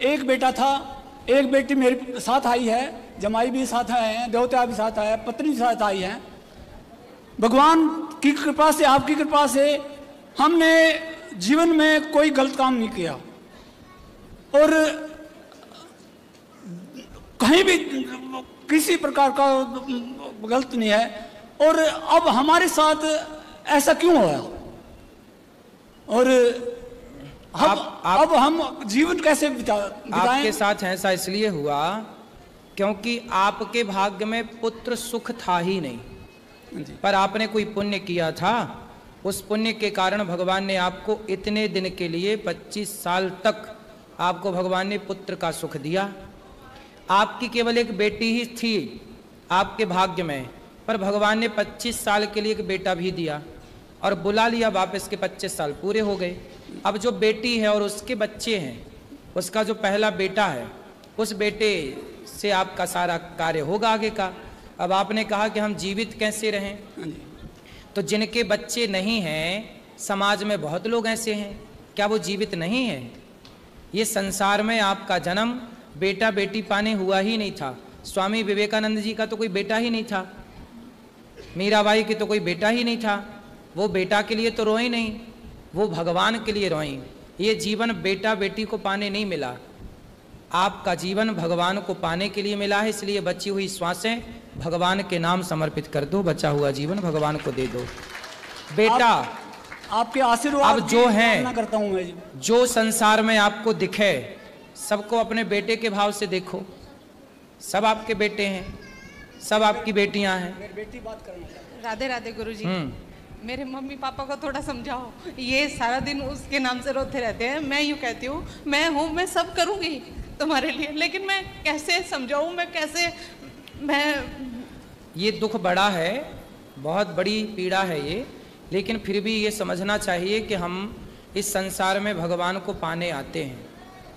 एक बेटा था, एक बेटी मेरे साथ आई है, जमाई भी साथ आए हैं, देवता भी साथ आए हैं, पत्नी भी साथ आई हैं। भगवान की कृपा से, आपकी कृपा से हमने जीवन में कोई गलत काम नहीं किया और कहीं भी किसी प्रकार का गलत नहीं है। और अब हमारे साथ ऐसा क्यों हुआ? और अब हम जीवन कैसे बिताएं? आपके साथ ऐसा इसलिए हुआ क्योंकि आपके भाग्य में पुत्र सुख था ही नहीं, पर आपने कोई पुण्य किया था। उस पुण्य के कारण भगवान ने आपको इतने दिन के लिए 25 साल तक आपको भगवान ने पुत्र का सुख दिया। आपकी केवल एक बेटी ही थी आपके भाग्य में, पर भगवान ने 25 साल के लिए एक बेटा भी दिया और बुला लिया वापस के 25 साल पूरे हो गए। अब जो बेटी है और उसके बच्चे हैं, उसका जो पहला बेटा है, उस बेटे से आपका सारा कार्य होगा आगे का। अब आपने कहा कि हम जीवित कैसे रहें, तो जिनके बच्चे नहीं हैं, समाज में बहुत लोग ऐसे हैं, क्या वो जीवित नहीं है? ये संसार में आपका जन्म बेटा बेटी पाने हुआ ही नहीं था। स्वामी विवेकानंद जी का तो कोई बेटा ही नहीं था, मीराबाई की तो कोई बेटा ही नहीं था। वो बेटा के लिए तो रोई नहीं, वो भगवान के लिए रोई। ये जीवन बेटा बेटी को पाने नहीं मिला, आपका जीवन भगवान को पाने के लिए मिला है। इसलिए बची हुई श्वासें भगवान के नाम समर्पित कर दो, बचा हुआ जीवन भगवान को दे दो। बेटा आपके आशीर्वाद अब जो है, करता हूं मैं, जो संसार में आपको दिखे सबको अपने बेटे के भाव से देखो। सब आपके बेटे हैं, सब आपकी बेटियां हैं। मेरी बेटी बात करना। राधे राधे गुरुजी। मेरे मम्मी पापा को थोड़ा समझाओ, ये सारा दिन उसके नाम से रोते रहते हैं। मैं यूँ कहती हूँ, मैं हूँ, मैं सब करूँगी तुम्हारे लिए, लेकिन मैं कैसे समझाऊँ, ये दुख बड़ा है, बहुत बड़ी पीड़ा है ये, लेकिन फिर भी ये समझना चाहिए कि हम इस संसार में भगवान को पाने आते हैं।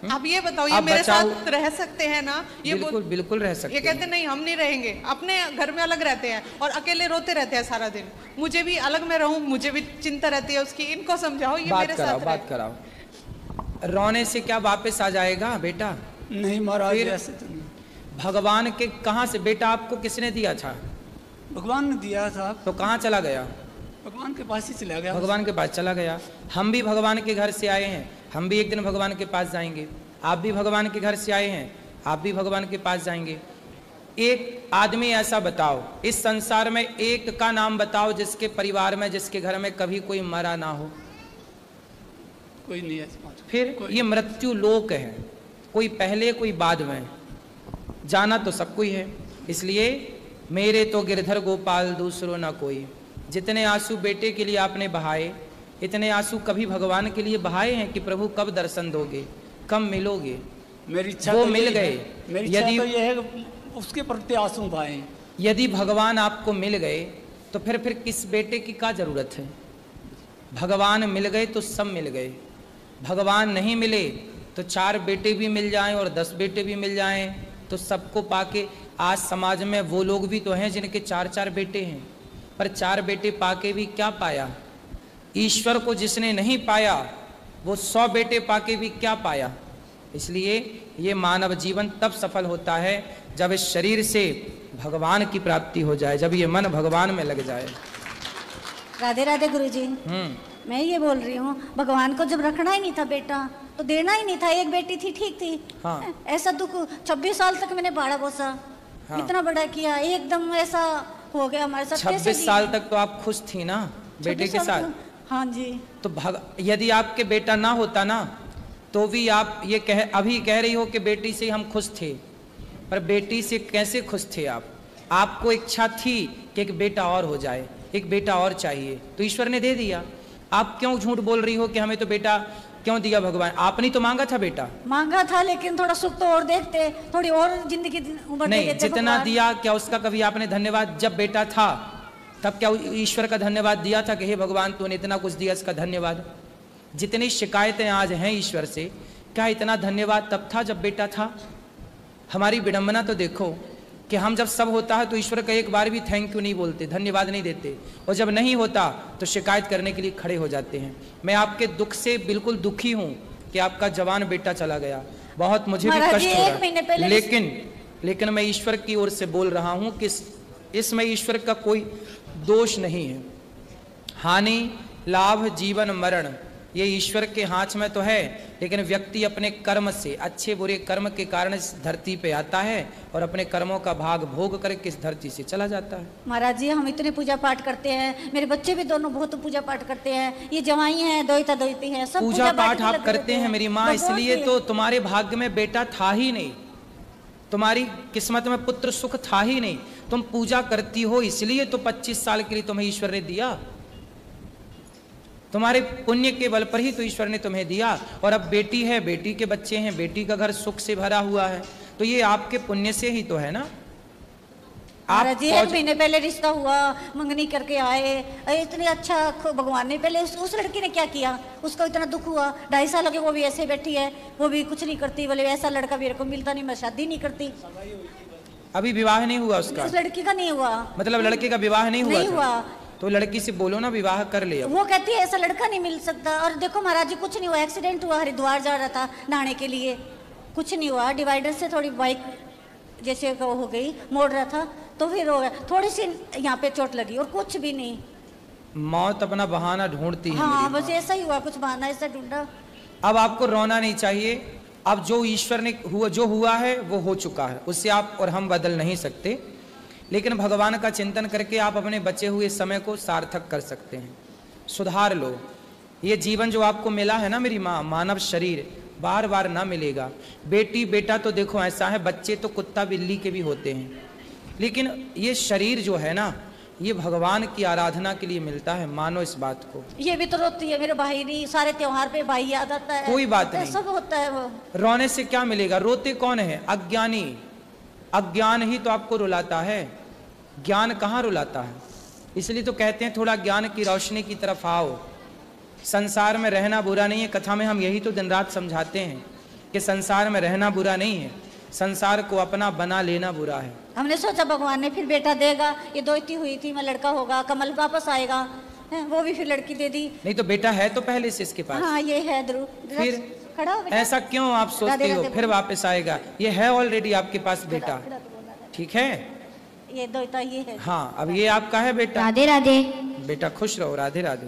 आप ये बताओ, ये मेरे साथ रह सकते हैं ना? ये बिल्कुल बिल्कुल रह सकते हैं। ये कहते नहीं हम नहीं रहेंगे, अपने घर में अलग रहते हैं और अकेले रोते रहते हैं सारा दिन। मुझे भी अलग में रहूं, मुझे भी चिंता रहती है उसकी। इनको समझाओ, ये मेरे साथ बात कराओ। रोने से क्या वापस आ जाएगा बेटा? नहीं महाराज, ऐसे तो नहीं। भगवान के कहाँ से बेटा आपको किसने दिया था? भगवान ने दिया था। तो कहाँ चला गया? भगवान के पास ही चला गया। भगवान के पास चला गया। हम भी भगवान के घर से आए हैं, हम भी एक दिन भगवान के पास जाएंगे। आप भी भगवान के घर से आए हैं, आप भी भगवान के पास जाएंगे। एक आदमी ऐसा बताओ, इस संसार में एक का नाम बताओ जिसके परिवार में, जिसके घर में कभी कोई मरा ना हो। कोई नहीं है। फिर ये मृत्यु लोक है, कोई पहले कोई बाद में, जाना तो सबको ही है। इसलिए मेरे तो गिरधर गोपाल दूसरो ना कोई। जितने आंसू बेटे के लिए आपने बहाए, इतने आंसू कभी भगवान के लिए बहाए हैं कि प्रभु कब दर्शन दोगे, कब मिलोगे? मेरी इच्छा वो तो मिल गए। यदि तो ये है उसके प्रति आंसू बहाए। यदि भगवान आपको मिल गए तो फिर किस बेटे की क्या जरूरत है? भगवान मिल गए तो सब मिल गए। भगवान नहीं मिले तो 4 बेटे भी मिल जाएं और 10 बेटे भी मिल जाएं तो सबको पाके, आज समाज में वो लोग भी तो हैं जिनके 4-4 बेटे हैं, पर 4 बेटे पाके भी क्या पाया? ईश्वर को जिसने नहीं पाया वो 100 बेटे पाके भी क्या पाया? इसलिए ये मानव जीवन तब सफल होता है जब इस शरीर से भगवान की प्राप्ति हो जाए, जब ये मन भगवान में लग जाए। राधे राधे गुरुजी। मैं ये बोल रही हूँ, भगवान को जब रखना ही नहीं था बेटा तो देना ही नहीं था। एक बेटी थी, ठीक थी। हाँ। ऐसा दुख 26 साल तक मैंने पाला पोसा। हाँ। इतना बड़ा किया, एकदम ऐसा हो गया हमारे साथ। 26 साल तक तो आप खुश थी ना बेटे के साथ? हाँ जी। तो यदि आपके बेटा ना होता ना तो भी आप ये अभी कह रही हो कि बेटी से हम खुश थे, पर बेटी से कैसे खुश थे आप? आपको इच्छा थी कि एक बेटा और हो जाए, एक बेटा और चाहिए, तो ईश्वर ने दे दिया। आप क्यों झूठ बोल रही हो कि हमें तो बेटा क्यों दिया भगवान? आपने तो मांगा था बेटा। मांगा था, लेकिन थोड़ा सुख तो और देखते, थोड़ी और जिंदगी नहीं, जितना दिया क्या उसका कभी आपने धन्यवाद? जब बेटा था तब क्या ईश्वर का धन्यवाद दिया था कि हे भगवान तूने इतना कुछ दिया, इसका धन्यवाद? जितनी शिकायतें आज हैं ईश्वर से, क्या इतना धन्यवाद तब था जब बेटा था? हमारी विडंबना तो देखो कि हम जब सब होता है तो ईश्वर का एक बार भी थैंक यू नहीं बोलते, धन्यवाद नहीं देते, और जब नहीं होता तो शिकायत करने के लिए खड़े हो जाते हैं। मैं आपके दुख से बिल्कुल दुखी हूँ, कि आपका जवान बेटा चला गया, बहुत मुझे भी महाराज कष्ट जी, हो एक रहा महीने है, पहले लेकिन मैं ईश्वर की ओर से बोल रहा हूं कि इसमें ईश्वर का कोई दोष नहीं है। हानि लाभ जीवन मरण ये ईश्वर के हाथ में तो है, लेकिन व्यक्ति अपने कर्म से, अच्छे बुरे कर्म के कारण इस धरती पे आता है और अपने कर्मों का भाग भोग करके इस धरती से चला जाता है। महाराज जी हम इतने पूजा पाठ करते हैं, मेरे बच्चे भी दोनों बहुत पूजा पाठ करते हैं, ये जवाई हैं, दोहिता दोहिती हैं, सब पूजा पाठ आप करते हैं मेरी माँ, भगवान इसलिए की- तो तुम्हारे भाग्य में बेटा था ही नहीं, तुम्हारी किस्मत में पुत्र सुख था ही नहीं। तुम पूजा करती हो इसलिए तो 25 साल के लिए तुम्हें ईश्वर ने दिया, तुम्हारे पुण्य के बल पर ही तो ईश्वर ने तुम्हें दिया। और अब बेटी है, बेटी के बच्चे हैं, बेटी का घर सुख से भरा हुआ है, तो ये आपके पुण्य से ही तो है ना। महाराज जी एक महीने पहले रिश्ता हुआ, मंगनी करके आए, इतने अच्छा भगवान ने पहले उस लड़की ने क्या किया, उसको इतना दुख हुआ, 2.5 साल हो गए वो भी ऐसे बैठी है, वो भी कुछ नहीं करती, बोले ऐसा लड़का मेरे को मिलता नहीं, मैं शादी नहीं करती। अभी विवाह नहीं हुआ उसका? उस लड़की का नहीं हुआ, मतलब लड़के का विवाह नहीं नहीं हुआ हुआ। तो लड़की से बोलो ना विवाह कर ले। वो कहती है ऐसा लड़का नहीं मिल सकता। और देखो महाराज जी कुछ नहीं हुआ, एक्सीडेंट हुआ, हरिद्वार जा रहा था नहाने के लिए, कुछ नहीं हुआ, डिवाइडर से थोड़ी बाइक जैसे हो गई, मोड़ रहा था तो फिर हो गया, थोड़ी सी यहाँ पे चोट लगी और कुछ भी नहीं। मौत अपना बहाना ढूंढती है। हाँ बस ऐसा ही हुआ, कुछ बहाना ऐसा ढूंढा। अब आपको रोना नहीं चाहिए, अब जो ईश्वर ने जो हुआ है वो हो चुका है, उससे आप और हम बदल नहीं सकते, लेकिन भगवान का चिंतन करके आप अपने बचे हुए समय को सार्थक कर सकते हैं, सुधार लो। ये जीवन जो आपको मिला है ना मेरी माँ, मानव शरीर बार बार ना मिलेगा। बेटी बेटा तो देखो ऐसा है, बच्चे तो कुत्ता बिल्ली के भी होते हैं, लेकिन ये शरीर जो है ना, ये भगवान की आराधना के लिए मिलता है, मानो इस बात को। ये भी तो रोती है, मेरे भाई नहीं, सारे त्योहार पे भाई याद आता है, कोई बात नहीं, सब होता है वो। रोने से क्या मिलेगा, रोते कौन है? अज्ञानी, अज्ञान ही तो आपको रुलाता है, ज्ञान कहाँ रुलाता है। इसलिए तो कहते हैं थोड़ा ज्ञान की रोशनी की तरफ आओ, संसार में रहना बुरा नहीं है। कथा में हम यही तो दिन रात समझाते हैं कि संसार में रहना बुरा नहीं है, संसार को अपना बना लेना बुरा है। हमने सोचा भगवान ने फिर बेटा देगा, ये दोहिती हुई थी, मैं लड़का होगा, कमल वापस आएगा, वो भी फिर लड़की दे दी। नहीं तो बेटा है तो पहले से इसके पास। हाँ ये है ध्रुव, फिर खड़ा हो बेटा। ऐसा क्यों आप सोचते हो फिर वापस आएगा? ये है ऑलरेडी आपके पास बेटा, ठीक है, ये दोहिता ये है। हाँ अब ये आपका है बेटा। राधे राधे। बेटा खुश रहो, राधे राधे।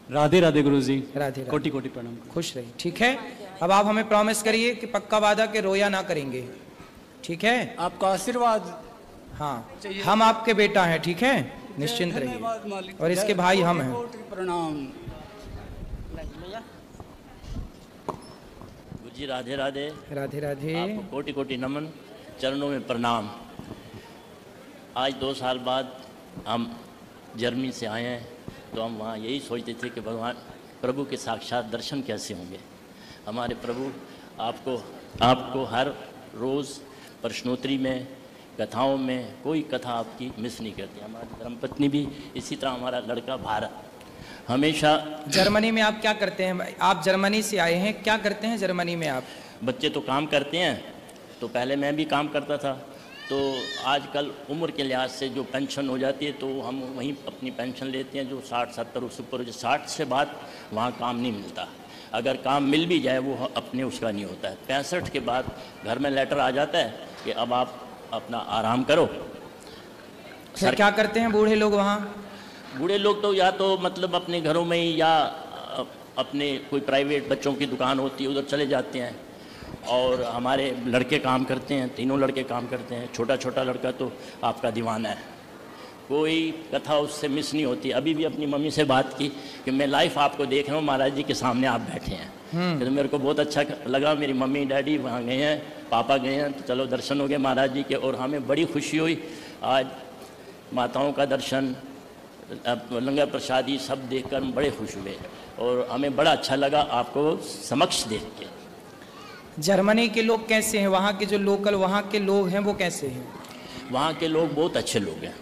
राधे राधे गुरुजी, राधे राधे, कोटि कोटि प्रणाम। खुश रहिए, ठीक है। अब आप हमें प्रॉमिस करिए कि पक्का वादा के रोया ना करेंगे, ठीक है? आपका आशीर्वाद। हाँ हम आपके बेटा हैं, ठीक है, निश्चिंत धन्यवाद रहिए। मालिक। और इसके भाई हम हैं। प्रणाम। जी राधे राधे। राधे राधे। आपको कोटि कोटि नमन, चरणों में प्रणाम। आज 2 साल बाद हम जर्मनी से आए हैं, तो हम वहाँ यही सोचते थे कि भगवान प्रभु के साक्षात दर्शन कैसे होंगे। हमारे प्रभु आपको हर रोज़ प्रश्नोत्तरी में, कथाओं में कोई कथा आपकी मिस नहीं करती। हमारी धर्मपत्नी भी इसी तरह, हमारा लड़का भारत हमेशा। जर्मनी में आप क्या करते हैं? आप जर्मनी से आए हैं, क्या करते हैं जर्मनी में आप? बच्चे तो काम करते हैं, तो पहले मैं भी काम करता था, तो आजकल उम्र के लिहाज से जो पेंशन हो जाती है तो हम वहीं अपनी पेंशन लेते हैं, जो 60-70 उससे ऊपर। 60 से बाद वहाँ काम नहीं मिलता, अगर काम मिल भी जाए वो अपने उसका नहीं होता है। 65 के बाद घर में लेटर आ जाता है कि अब आप अपना आराम करो। फिर क्या करते हैं बूढ़े लोग वहाँ? बूढ़े लोग तो या तो मतलब अपने घरों में ही, या अपने कोई प्राइवेट बच्चों की दुकान होती है उधर चले जाते हैं। और हमारे लड़के काम करते हैं, तीनों लड़के काम करते हैं। छोटा छोटा लड़का तो आपका दीवाना है, कोई कथा उससे मिस नहीं होती। अभी भी अपनी मम्मी से बात की कि मैं लाइव आपको देख रहा हूँ, महाराज जी के सामने आप बैठे हैं। तो मेरे को बहुत अच्छा लगा। मेरी मम्मी डैडी वहाँ गए हैं, पापा गए हैं, तो चलो दर्शन हो गए महाराज जी के, और हमें बड़ी खुशी हुई। आज माताओं का दर्शन, लंगर प्रसादी सब देखकर हम बड़े खुश हुए, और हमें बड़ा अच्छा लगा आपको समक्ष देख के। जर्मनी के लोग कैसे हैं? वहाँ के जो लोकल वहाँ के लोग हैं वो कैसे हैं? वहाँ के लोग बहुत अच्छे लोग हैं,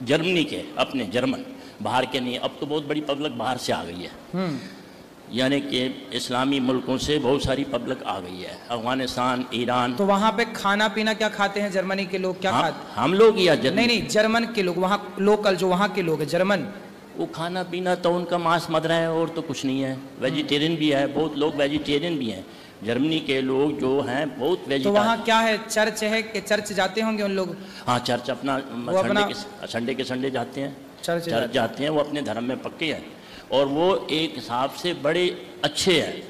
जर्मनी के, अपने जर्मन, बाहर के नहीं। अब तो बहुत बड़ी पब्लिक बाहर से आ गई है, यानी कि इस्लामी मुल्कों से बहुत सारी पब्लिक आ गई है, अफगानिस्तान, ईरान। तो वहाँ पे खाना पीना क्या खाते हैं जर्मनी के लोग? क्या खाते? हम लोग या नहीं, जर्मन के लोग, वहाँ लोकल जो वहाँ के लोग हैं जर्मन, वो खाना पीना तो उनका मांस मदरा है और तो कुछ नहीं है। वेजिटेरियन भी है, बहुत लोग वेजिटेरियन भी हैं। जर्मनी के लोग जो हैं बहुत वेजिटेरियन। तो वहाँ क्या है, चर्च है कि चर्च जाते होंगे उन लोग? हाँ चर्च अपना संडे के संडे जाते हैं, चर्च जाते हैं। वो अपने धर्म में पक्के हैं और वो एक हिसाब से बड़े अच्छे हैं।